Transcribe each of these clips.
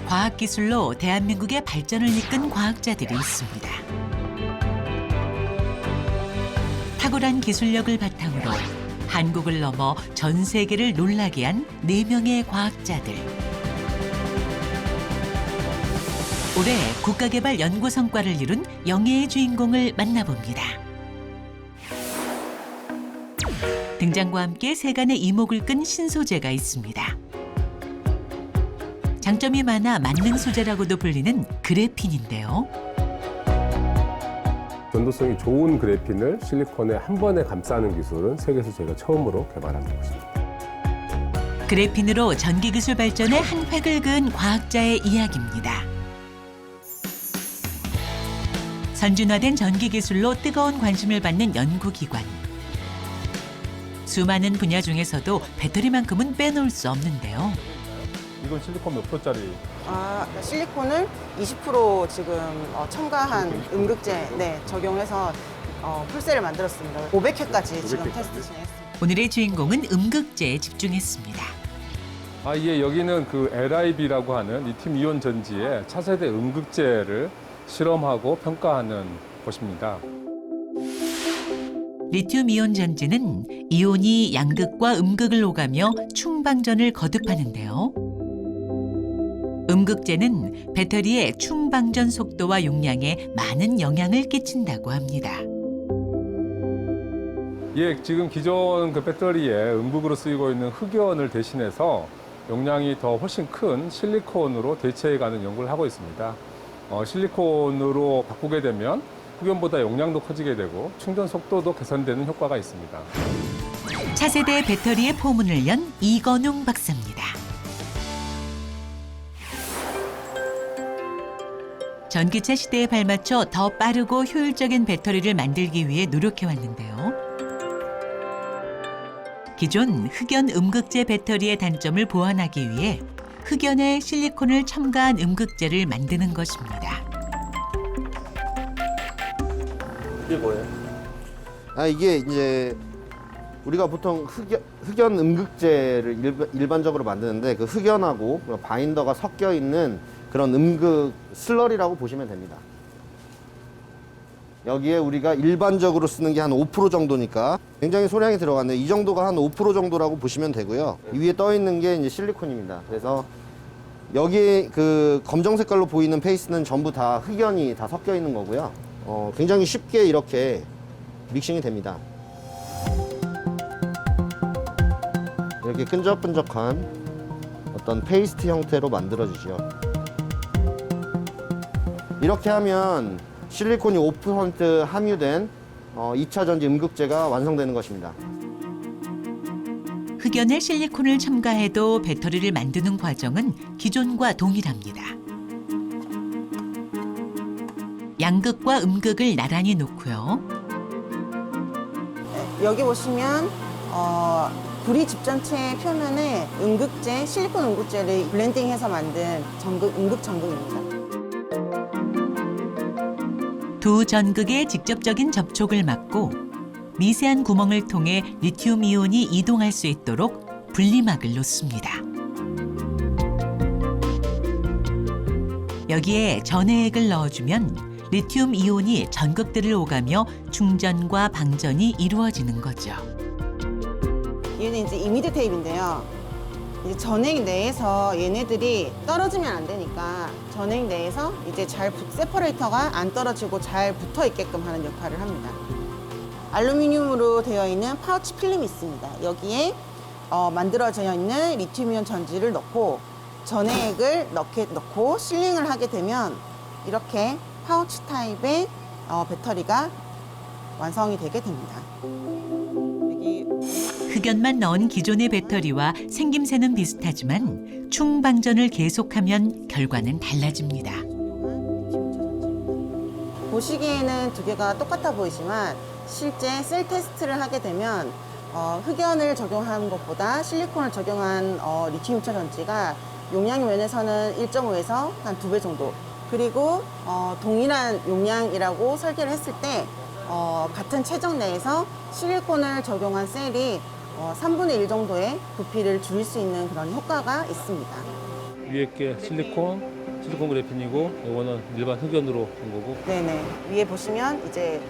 과학기술로 대한민국의 발전을 이끈 과학자들이 있습니다. 탁월한 기술력을 바탕으로 한국을 넘어 전 세계를 놀라게 한 4명의 과학자들. 올해 국가개발 연구 성과를 이룬 영예의 주인공을 만나봅니다. 등장과 함께 세간의 이목을 끈 신소재가 있습니다. 장점이 많아 만능 소재라고도 불리는 그래핀인데요. 전도성이 좋은 그래핀을 실리콘에 한 번에 감싸는 기술은 세계에서 저희가 처음으로 개발한 것입니다. 그래핀으로 전기기술 발전에 한 획을 그은 과학자의 이야기입니다. 선진화된 전기기술로 뜨거운 관심을 받는 연구기관. 수많은 분야 중에서도 배터리만큼은 빼놓을 수 없는데요. 이건 실리콘 몇 프로짜리? 실리콘을 20% 지금 첨가한 음극재 적용해서 풀셀을 만들었습니다. 500회까지 지금 테스트 진행했습니다. 오늘의 주인공은 음극재에 집중했습니다. 여기는 그 LIB라고 하는 리튬 이온 전지의 차세대 음극재를 실험하고 평가하는 곳입니다. 리튬이온 전지는 이온이 양극과 음극을 오가며 충방전을 거듭하는데요. 음극재는 배터리의 충방전 속도와 용량에 많은 영향을 끼친다고 합니다. 지금 기존 그 배터리에 음극으로 쓰이고 있는 흑연을 대신해서 용량이 더 훨씬 큰 실리콘으로 대체해가는 연구를 하고 있습니다. 실리콘으로 바꾸게 되면 흑연보다 용량도 커지게 되고 충전 속도도 개선되는 효과가 있습니다. 차세대 배터리의 포문을 연 이건웅 박사입니다. 전기차 시대에 발맞춰 더 빠르고 효율적인 배터리를 만들기 위해 노력해왔는데요. 기존 흑연 음극재 배터리의 단점을 보완하기 위해 흑연에 실리콘을 첨가한 음극재를 만드는 것입니다. 이게 뭐예요? 이게 이제 우리가 보통 흑연 음극재를 일반적으로 만드는데 그 흑연하고 바인더가 섞여 있는 그런 음극 슬러리라고 보시면 됩니다. 여기에 우리가 일반적으로 쓰는 게 한 5% 정도니까 굉장히 소량이 들어갔네요. 이 정도가 한 5% 정도라고 보시면 되고요. 이 위에 떠 있는 게 이제 실리콘입니다. 그래서 여기 그 검정 색깔로 보이는 페이스는 전부 다 흑연이 다 섞여 있는 거고요. 굉장히 쉽게 이렇게 믹싱이 됩니다. 이렇게 끈적끈적한 어떤 페이스트 형태로 만들어지죠. 이렇게 하면 실리콘이 5% 함유된 2차 전지 음극재가 완성되는 것입니다. 흑연에 실리콘을 첨가해도 배터리를 만드는 과정은 기존과 동일합니다. 양극과 음극을 나란히 놓고요. 여기 보시면 구리 집전체 표면에 음극재, 실리콘 음극재를 블렌딩해서 만든 음극 전극입니다. 두 전극의 직접적인 접촉을 막고 미세한 구멍을 통해 리튬 이온이 이동할 수 있도록 분리막을 놓습니다. 여기에 전해액을 넣어주면 리튬 이온이 전극들을 오가며 충전과 방전이 이루어지는 거죠. 얘는 이제 이미드 테이프인데요. 이제 전액 내에서 얘네들이 떨어지면 안 되니까 전액 내에서 이제 세퍼레이터가 안 떨어지고 잘 붙어 있게끔 하는 역할을 합니다. 알루미늄으로 되어 있는 파우치 필름이 있습니다. 여기에 만들어져 있는 리튬이온 전지를 넣고 전해액을 넣고 실링을 하게 되면 이렇게 파우치 타입의 배터리가 완성이 되게 됩니다. 흑연만 넣은 기존의 배터리와 생김새는 비슷하지만 충방전을 계속하면 결과는 달라집니다. 보시기에는 두 개가 똑같아 보이지만 실제 셀 테스트를 하게 되면 흑연을 적용한 것보다 실리콘을 적용한 리튬 2차 전지가 용량 면에서는 1.5에서 한 2배 정도, 그리고 동일한 용량이라고 설계를 했을 때 같은 체적 내에서 실리콘을 적용한 셀이 3분의 1 정도의 부피를 줄일 수 있는 그런 효과가 있습니다. 위에 게 실리콘, 실리콘 그래핀이고 이거는 일반 흑연으로 한 거고. 네네. 위에 보시면 이제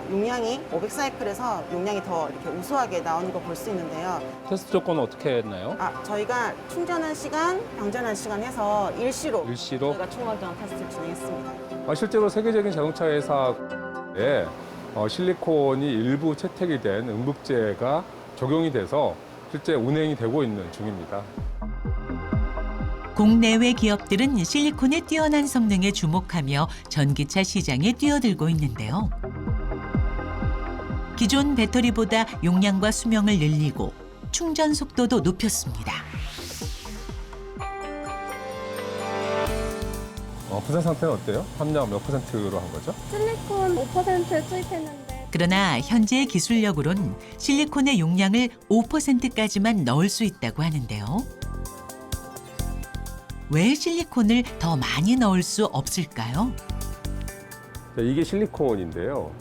용량이 500사이클에서 용량이 더 이렇게 우수하게 나오는 거 볼 수 있는데요. 테스트 조건은 어떻게 했나요? 저희가 충전한 시간, 방전한 시간 해서 일시로 일시로? 저희가 충전 테스트를 진행했습니다. 실제로 세계적인 자동차 회사에 실리콘이 일부 채택이 된 음극재가 적용이 돼서 실제 운행이 되고 있는 중입니다. 국내외 기업들은 실리콘의 뛰어난 성능에 주목하며 전기차 시장에 뛰어들고 있는데요. 기존 배터리보다 용량과 수명을 늘리고 충전 속도도 높였습니다. 부산 상태는 어때요? 함량 몇 %로 한 거죠? 실리콘 5% 투입했는데 그러나 현재의 기술력으론 실리콘의 용량을 5%까지만 넣을 수 있다고 하는데요. 왜 실리콘을 더 많이 넣을 수 없을까요? 이게 실리콘인데요.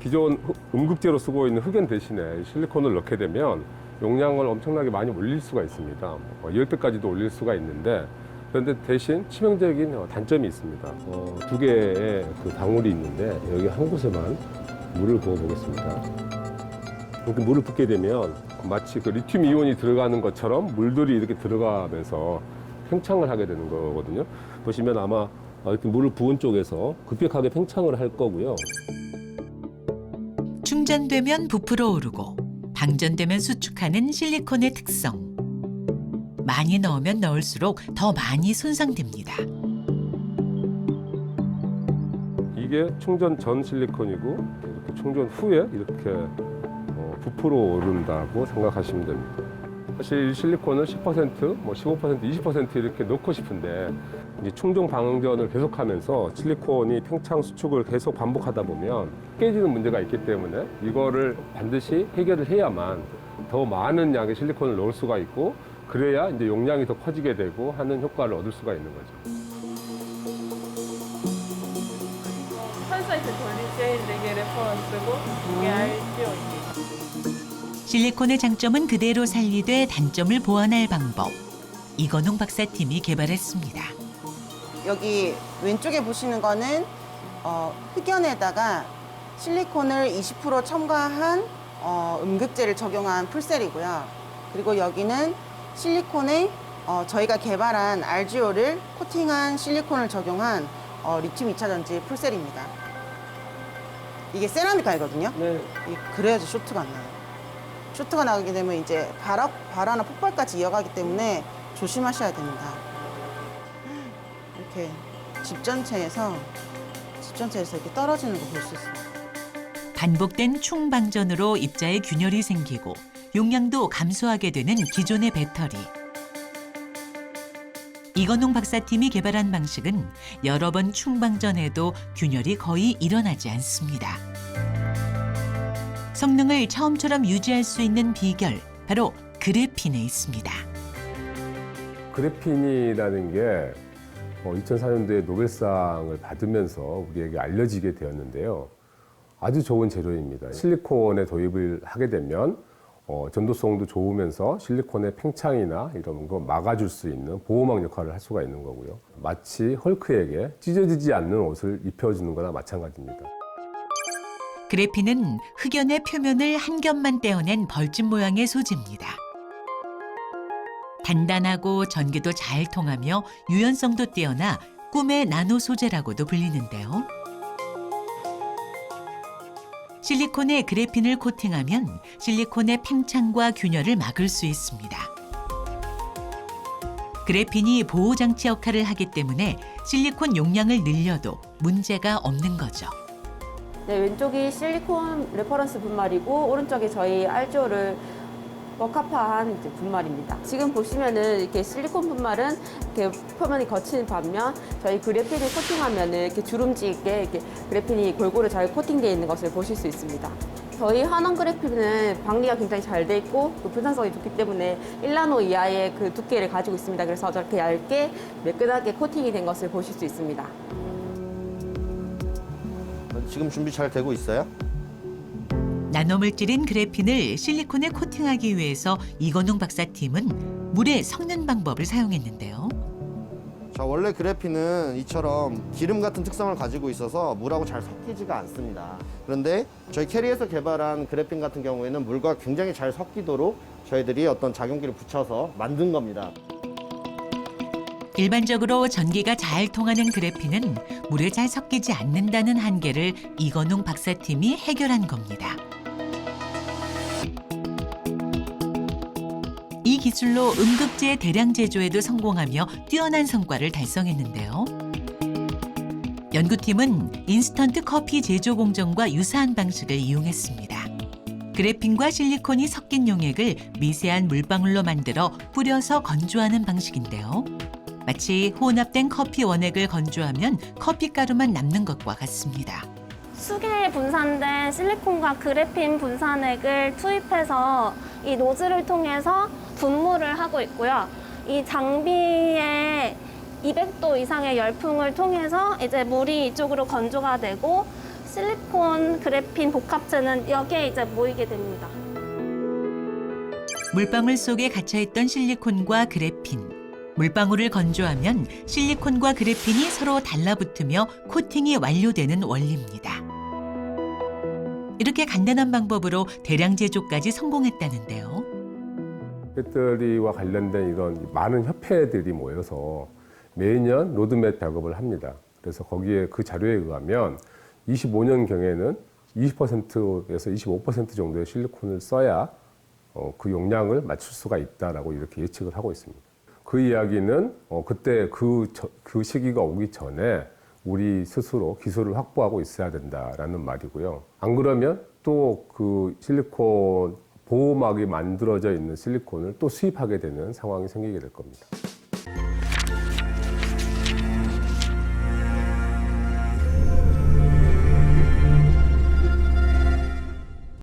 기존 음극재로 쓰고 있는 흑연 대신에 실리콘을 넣게 되면 용량을 엄청나게 많이 올릴 수가 있습니다. 10배까지도 올릴 수가 있는데 그런데 대신 치명적인 단점이 있습니다. 두 개의 그 방울이 있는데 여기 한 곳에만 물을 부어 보겠습니다. 이렇게 물을 붓게 되면 마치 그 리튬 이온이 들어가는 것처럼 물들이 이렇게 들어가면서 팽창을 하게 되는 거거든요. 보시면 아마 이렇게 물을 부은 쪽에서 급격하게 팽창을 할 거고요. 충전되면 부풀어 오르고 방전되면 수축하는 실리콘의 특성. 많이 넣으면 넣을수록 더 많이 손상됩니다. 이게 충전 전 실리콘이고 이렇게 충전 후에 이렇게 부풀어 오른다고 생각하시면 됩니다. 사실 실리콘을 10%, 15%, 20% 이렇게 넣고 싶은데 이제 충전 방전을 계속하면서 실리콘이 팽창 수축을 계속 반복하다 보면 깨지는 문제가 있기 때문에 이거를 반드시 해결을 해야만 더 많은 양의 실리콘을 넣을 수가 있고 그래야 이제 용량이 더 커지게 되고 하는 효과를 얻을 수가 있는 거죠. 펄사이트 돌릴 때 이게 레퍼런스고 이게 RGO. 실리콘의 장점은 그대로 살리되 단점을 보완할 방법. 이건웅 박사팀이 개발했습니다. 여기 왼쪽에 보시는 거는 흑연에다가 실리콘을 20% 첨가한 음극재를 적용한 풀셀이고요. 그리고 여기는 실리콘에 저희가 개발한 RGO를 코팅한 실리콘을 적용한 리튬 2차전지 풀셀입니다. 이게 세라믹 가이거든요. 네. 그래야지 쇼트가 안 나요. 쇼트가 나게 되면 이제 발화나 폭발까지 이어가기 때문에 조심하셔야 됩니다. 이렇게 집 전체에서 이렇게 떨어지는 거 볼 수 있어요. 반복된 충방전으로 입자에 균열이 생기고 용량도 감소하게 되는 기존의 배터리. 이건웅 박사팀이 개발한 방식은 여러 번 충방전해도 균열이 거의 일어나지 않습니다. 성능을 처음처럼 유지할 수 있는 비결, 바로 그래핀에 있습니다. 그래핀이라는 게 2004년도에 노벨상을 받으면서 우리에게 알려지게 되었는데요. 아주 좋은 재료입니다. 실리콘에 도입을 하게 되면 전도성도 좋으면서 실리콘의 팽창이나 이런 거 막아줄 수 있는 보호막 역할을 할 수가 있는 거고요. 마치 헐크에게 찢어지지 않는 옷을 입혀주는 거나 마찬가지입니다. 그래핀은 흑연의 표면을 한 겹만 떼어낸 벌집 모양의 소재입니다. 단단하고 전기도 잘 통하며 유연성도 뛰어나 꿈의 나노 소재라고도 불리는데요. 실리콘에 그래핀을 코팅하면 실리콘의 팽창과 균열을 막을 수 있습니다. 그래핀이 보호장치 역할을 하기 때문에 실리콘 용량을 늘려도 문제가 없는 거죠. 네, 왼쪽이 실리콘 레퍼런스 분말이고 오른쪽이 저희 RGO를 버카파한 이제 분말입니다. 지금 보시면은 이렇게 실리콘 분말은 이렇게 표면이 거친 반면 저희 그래핀을 코팅하면은 이렇게 주름지게 이렇게 그래핀이 골고루 잘 코팅되어 있는 것을 보실 수 있습니다. 저희 한원 그래핀은 방리가 굉장히 잘 돼 있고 또 분산성이 좋기 때문에 1나노 이하의 그 두께를 가지고 있습니다. 그래서 저렇게 얇게 매끈하게 코팅이 된 것을 보실 수 있습니다. 지금 준비 잘 되고 있어요? 나노물질인 그래핀을 실리콘에 코팅하기 위해서 이건웅 박사팀은 물에 섞는 방법을 사용했는데요. 자, 원래 그래핀은 이처럼 기름 같은 특성을 가지고 있어서 물하고 잘 섞이지가 않습니다. 그런데 저희 캐리에서 개발한 그래핀 같은 경우에는 물과 굉장히 잘 섞이도록 저희들이 어떤 작용기를 붙여서 만든 겁니다. 일반적으로 전기가 잘 통하는 그래핀은 물에 잘 섞이지 않는다는 한계를 이건웅 박사팀이 해결한 겁니다. 이 기술로 음극재 대량 제조에도 성공하며 뛰어난 성과를 달성했는데요. 연구팀은 인스턴트 커피 제조 공정과 유사한 방식을 이용했습니다. 그래핀과 실리콘이 섞인 용액을 미세한 물방울로 만들어 뿌려서 건조하는 방식인데요. 마치 혼합된 커피 원액을 건조하면 커피 가루만 남는 것과 같습니다. 수계에 분산된 실리콘과 그래핀 분산액을 투입해서 이 노즐을 통해서 분무를 하고 있고요. 이 장비에 200도 이상의 열풍을 통해서 이제 물이 이쪽으로 건조가 되고 실리콘, 그래핀 복합체는 여기에 이제 모이게 됩니다. 물방울 속에 갇혀있던 실리콘과 그래핀. 물방울을 건조하면 실리콘과 그래핀이 서로 달라붙으며 코팅이 완료되는 원리입니다. 이렇게 간단한 방법으로 대량 제조까지 성공했다는데요. 배터리와 관련된 이런 많은 협회들이 모여서 매년 로드맵 작업을 합니다. 그래서 거기에 그 자료에 의하면 25년경에는 20%에서 25% 정도의 실리콘을 써야 그 용량을 맞출 수가 있다라고 이렇게 예측을 하고 있습니다. 그 이야기는 그때 그 시기가 오기 전에 우리 스스로 기술을 확보하고 있어야 된다라는 말이고요. 안 그러면 또 그 실리콘 보호막이 만들어져 있는 실리콘을 또 수입하게 되는 상황이 생기게 될 겁니다.